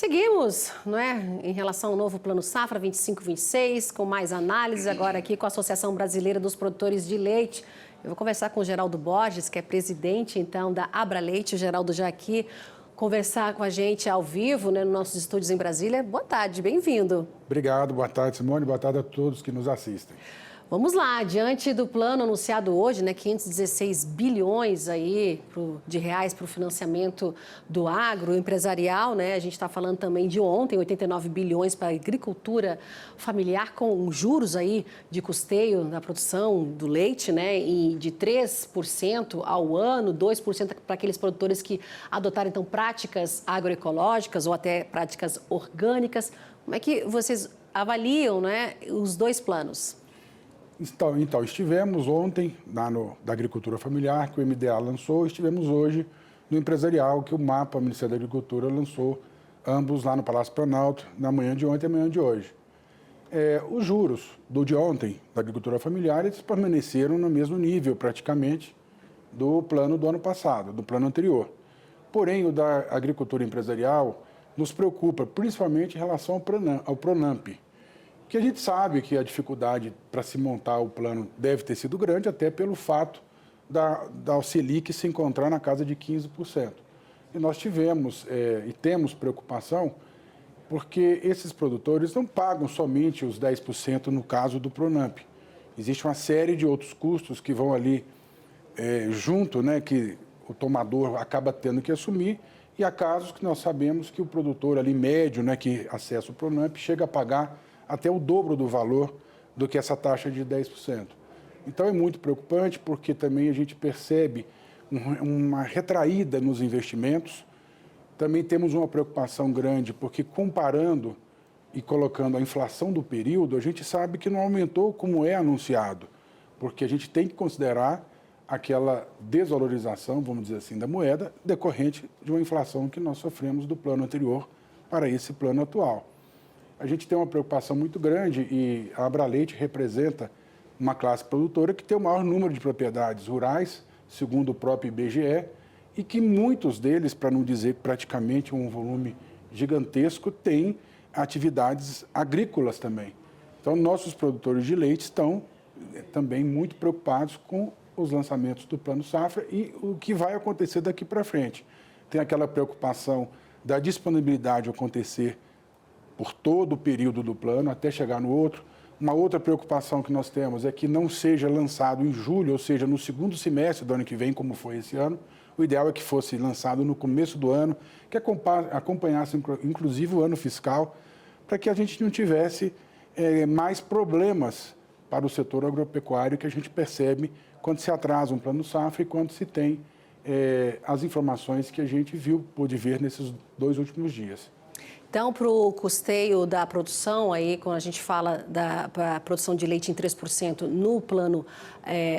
Seguimos, não é? Em relação ao novo Plano Safra 25-26, com mais análise agora aqui com a Associação Brasileira dos Produtores de Leite. Eu vou conversar com o Geraldo Borges, que é presidente, então, da Abraleite. O Geraldo já aqui conversar com a gente ao vivo, né, nos nossos estúdios em Brasília. Boa tarde, bem-vindo. Obrigado, boa tarde, Simone, boa tarde a todos que nos assistem. Vamos lá, diante do plano anunciado hoje, né, 516 bilhões aí de reais para o financiamento do agro empresarial, né? A gente está falando também de ontem, 89 bilhões para a agricultura familiar, com juros aí de custeio na produção do leite, né, e de 3% ao ano, 2% para aqueles produtores que adotaram então práticas agroecológicas ou até práticas orgânicas. Como é que vocês avaliam, né, os dois planos? Então, estivemos ontem da Agricultura Familiar, que o MDA lançou, estivemos hoje no Empresarial, que o MAPA, o Ministério da Agricultura, lançou, ambos lá no Palácio Planalto, na manhã de ontem e amanhã de hoje. Os juros do de ontem, da Agricultura Familiar, eles permaneceram no mesmo nível, praticamente, do plano do ano passado, do plano anterior. Porém, o da Agricultura Empresarial nos preocupa, principalmente em relação ao PRONAMP, que a gente sabe que a dificuldade para se montar o plano deve ter sido grande, até pelo fato da Selic se encontrar na casa de 15%. E nós tivemos e temos preocupação porque esses produtores não pagam somente os 10% no caso do PRONAMP. Existe uma série de outros custos que vão ali junto, né, que o tomador acaba tendo que assumir, e há casos que nós sabemos que o produtor ali médio, né, que acessa o PRONAMP, chega a pagar até o dobro do valor do que essa taxa de 10%. Então é muito preocupante porque também a gente percebe uma retraída nos investimentos. Também temos uma preocupação grande porque comparando e colocando a inflação do período, a gente sabe que não aumentou como é anunciado, porque a gente tem que considerar aquela desvalorização, vamos dizer assim, da moeda decorrente de uma inflação que nós sofremos do plano anterior para esse plano atual. A gente tem uma preocupação muito grande e a Abraleite representa uma classe produtora que tem o maior número de propriedades rurais, segundo o próprio IBGE, e que muitos deles, para não dizer praticamente um volume gigantesco, têm atividades agrícolas também. Então, nossos produtores de leite estão também muito preocupados com os lançamentos do Plano Safra e o que vai acontecer daqui para frente. Tem aquela preocupação da disponibilidade acontecer por todo o período do plano, até chegar no outro. Uma outra preocupação que nós temos é que não seja lançado em julho, ou seja, no segundo semestre do ano que vem, como foi esse ano. O ideal é que fosse lançado no começo do ano, que acompanhasse, inclusive, o ano fiscal, para que a gente não tivesse mais problemas para o setor agropecuário, que a gente percebe quando se atrasa um plano safra e quando se tem as informações que a gente pôde ver nesses 2 últimos dias. Então, para o custeio da produção, aí, quando a gente fala da produção de leite em 3% no plano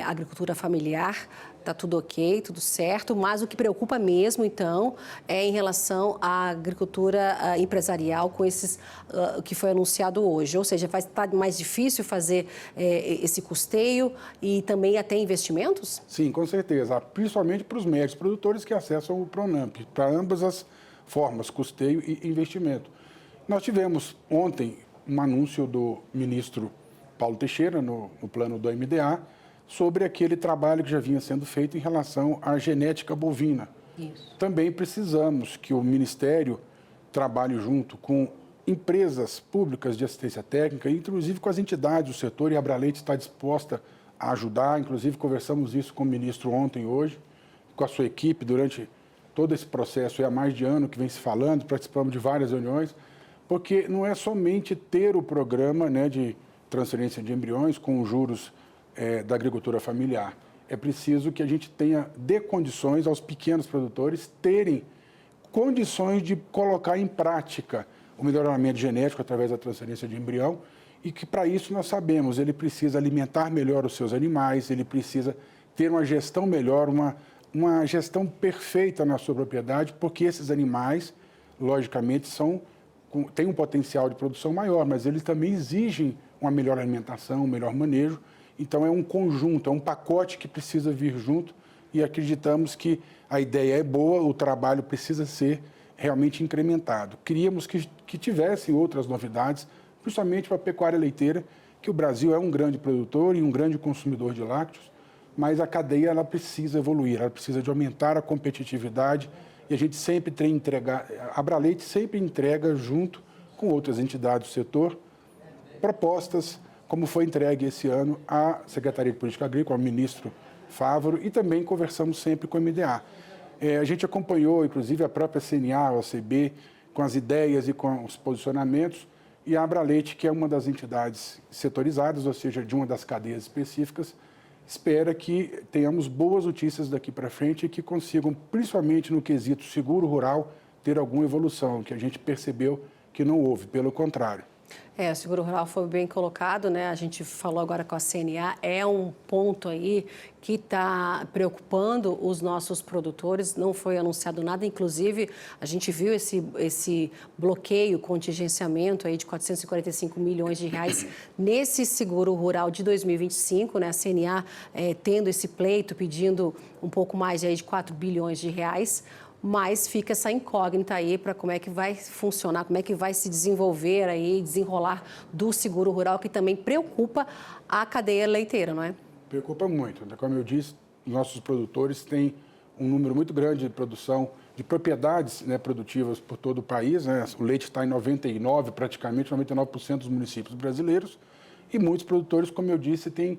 agricultura familiar, está tudo ok, tudo certo, mas o que preocupa mesmo, então, é em relação à agricultura empresarial com esses que foi anunciado hoje. Ou seja, vai estar mais difícil fazer esse custeio e também até investimentos? Sim, com certeza, principalmente para os médios produtores que acessam o PRONAMP, para ambas as formas, custeio e investimento. Nós tivemos ontem um anúncio do ministro Paulo Teixeira, no plano do MDA, sobre aquele trabalho que já vinha sendo feito em relação à genética bovina. Isso. Também precisamos que o Ministério trabalhe junto com empresas públicas de assistência técnica, inclusive com as entidades do setor, e a Abraleite está disposta a ajudar. Inclusive, conversamos isso com o ministro ontem e hoje, com a sua equipe, durante todo esse processo, há mais de ano que vem se falando, participamos de várias reuniões, porque não é somente ter o programa, né, de transferência de embriões com os juros da agricultura familiar. É preciso que a gente dê condições aos pequenos produtores terem condições de colocar em prática o melhoramento genético através da transferência de embrião, e que para isso nós sabemos, ele precisa alimentar melhor os seus animais, ele precisa ter uma gestão melhor, uma gestão perfeita na sua propriedade, porque esses animais, logicamente, têm um potencial de produção maior, mas eles também exigem uma melhor alimentação, um melhor manejo. Então, é um conjunto, é um pacote que precisa vir junto, e acreditamos que a ideia é boa, o trabalho precisa ser realmente incrementado. Queríamos que tivessem outras novidades, principalmente para a pecuária leiteira, que o Brasil é um grande produtor e um grande consumidor de lácteos, mas a cadeia ela precisa evoluir, ela precisa de aumentar a competitividade e a gente sempre tem entregar, a Abraleite sempre entrega junto com outras entidades do setor propostas, como foi entregue esse ano à Secretaria de Política Agrícola, ao ministro Fávaro, e também conversamos sempre com o MDA. A gente acompanhou, inclusive, a própria CNA, a OCB, com as ideias e com os posicionamentos, e a Abraleite, que é uma das entidades setorizadas, ou seja, de uma das cadeias específicas, espera que tenhamos boas notícias daqui para frente e que consigam, principalmente no quesito seguro rural, ter alguma evolução, que a gente percebeu que não houve, pelo contrário. O seguro rural foi bem colocado, né? A gente falou agora com a CNA, é um ponto aí que está preocupando os nossos produtores, não foi anunciado nada, inclusive a gente viu esse bloqueio, contingenciamento aí de 445 milhões de reais nesse seguro rural de 2025, né? A CNA tendo esse pleito, pedindo um pouco mais aí de 4 bilhões de reais, mas fica essa incógnita aí para como é que vai funcionar, como é que vai se desenvolver aí, desenrolar do seguro rural, que também preocupa a cadeia leiteira, não é? Preocupa muito. Como eu disse, nossos produtores têm um número muito grande de produção, de propriedades, né, produtivas por todo o país, né? O leite está em 99%, praticamente 99% dos municípios brasileiros, e muitos produtores, como eu disse, têm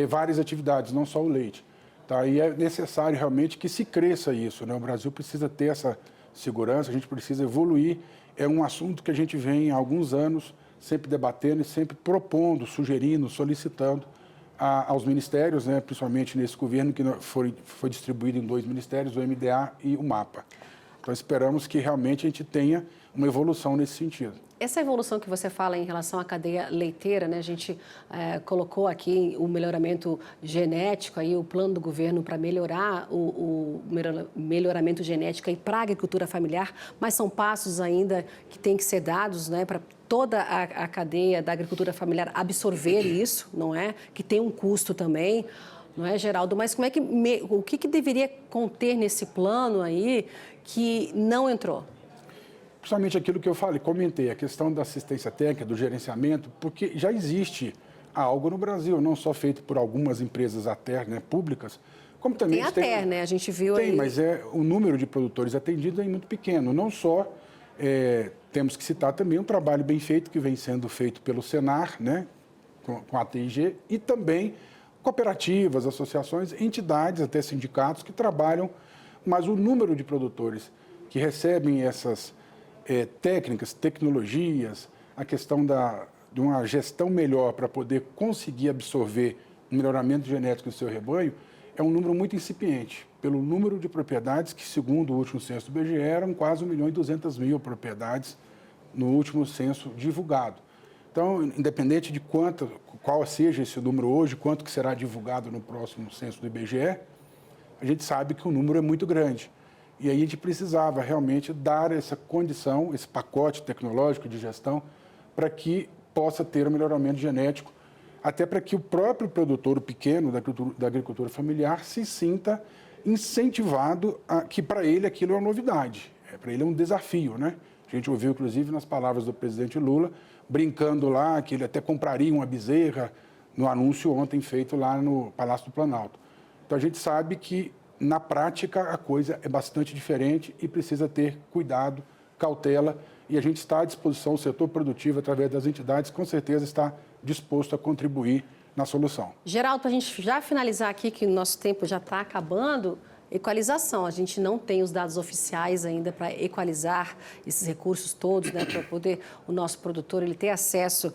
várias atividades, não só o leite. Tá? E é necessário realmente que se cresça isso, né? O Brasil precisa ter essa segurança, a gente precisa evoluir. É um assunto que a gente vem há alguns anos sempre debatendo e sempre propondo, sugerindo, solicitando aos ministérios, né? Principalmente nesse governo que foi distribuído em 2 ministérios, o MDA e o MAPA. Então esperamos que realmente a gente tenha uma evolução nesse sentido. Essa evolução que você fala em relação à cadeia leiteira, né? A gente colocou aqui o melhoramento genético, aí, o plano do governo para melhorar o melhoramento genético para a agricultura familiar, mas são passos ainda que têm que ser dados, né, para toda a cadeia da agricultura familiar absorver isso, não é? Que tem um custo também, não é, Geraldo? Mas como é o que deveria conter nesse plano aí que não entrou? Principalmente aquilo que eu comentei, a questão da assistência técnica, do gerenciamento, porque já existe algo no Brasil, não só feito por algumas empresas até, né, públicas, como também... Tem até, né? A gente viu aí... Tem, mas o número de produtores atendidos é muito pequeno. Não só, temos que citar também um trabalho bem feito que vem sendo feito pelo Senar, né, com a TIG, e também cooperativas, associações, entidades, até sindicatos que trabalham, mas o número de produtores que recebem essas técnicas, tecnologias, a questão de uma gestão melhor para poder conseguir absorver o melhoramento genético do seu rebanho, é um número muito incipiente, pelo número de propriedades que, segundo o último censo do IBGE, eram quase 1.200.000 propriedades no último censo divulgado. Então, independente de qual seja esse número hoje, quanto que será divulgado no próximo censo do IBGE, a gente sabe que o número é muito grande. E aí a gente precisava realmente dar essa condição, esse pacote tecnológico de gestão, para que possa ter um melhoramento genético, até para que o próprio produtor, o pequeno da agricultura familiar, se sinta incentivado, que para ele aquilo é uma novidade, para ele é um desafio, né? A gente ouviu, inclusive, nas palavras do presidente Lula, brincando lá, que ele até compraria uma bezerra no anúncio ontem feito lá no Palácio do Planalto. Então a gente sabe que na prática, a coisa é bastante diferente e precisa ter cuidado, cautela, e a gente está à disposição, o setor produtivo, através das entidades, com certeza está disposto a contribuir na solução. Geraldo, para a gente já finalizar aqui, que o nosso tempo já está acabando, equalização. A gente não tem os dados oficiais ainda para equalizar esses recursos todos, né, para poder o nosso produtor ele ter acesso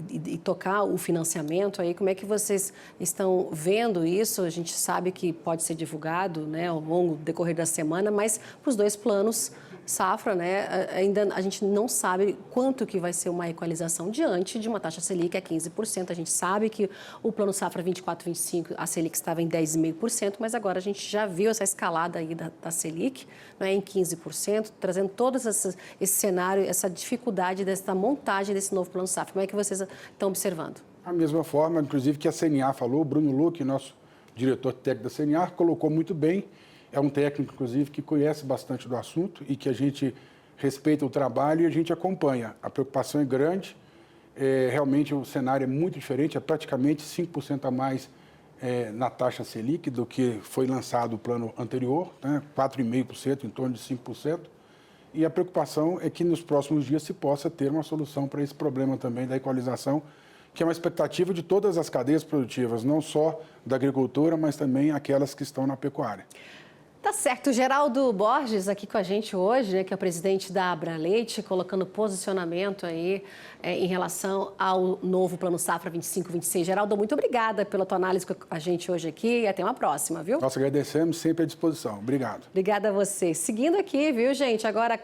e tocar o financiamento. Aí, como é que vocês estão vendo isso? A gente sabe que pode ser divulgado, né, ao longo do decorrer da semana, mas para os 2 planos safra, né, ainda a gente não sabe quanto que vai ser uma equalização diante de uma taxa Selic a 15%. A gente sabe que o plano safra 24-25, a Selic estava em 10,5%, mas agora a gente já viu essa escalada aí da Selic, né, em 15%, trazendo todo esse cenário, essa dificuldade dessa montagem desse novo plano safra. Como é que vocês estão observando? Da mesma forma, inclusive, que a CNA falou, o Bruno Luque, nosso diretor técnico da CNA, colocou muito bem. é um técnico, inclusive, que conhece bastante do assunto e que a gente respeita o trabalho e a gente acompanha. A preocupação é grande, realmente o cenário é muito diferente, é praticamente 5% a mais na taxa Selic do que foi lançado o plano anterior, né? 4,5%, em torno de 5%. E a preocupação é que nos próximos dias se possa ter uma solução para esse problema também da equalização, que é uma expectativa de todas as cadeias produtivas, não só da agricultura, mas também aquelas que estão na pecuária. Tá certo. O Geraldo Borges aqui com a gente hoje, né, que é o presidente da Abraleite, colocando posicionamento aí em relação ao novo Plano Safra 25-26. Geraldo, muito obrigada pela tua análise com a gente hoje aqui e até uma próxima, viu? Nós agradecemos, sempre à disposição. Obrigado. Obrigada a você. Seguindo aqui, viu, gente? Agora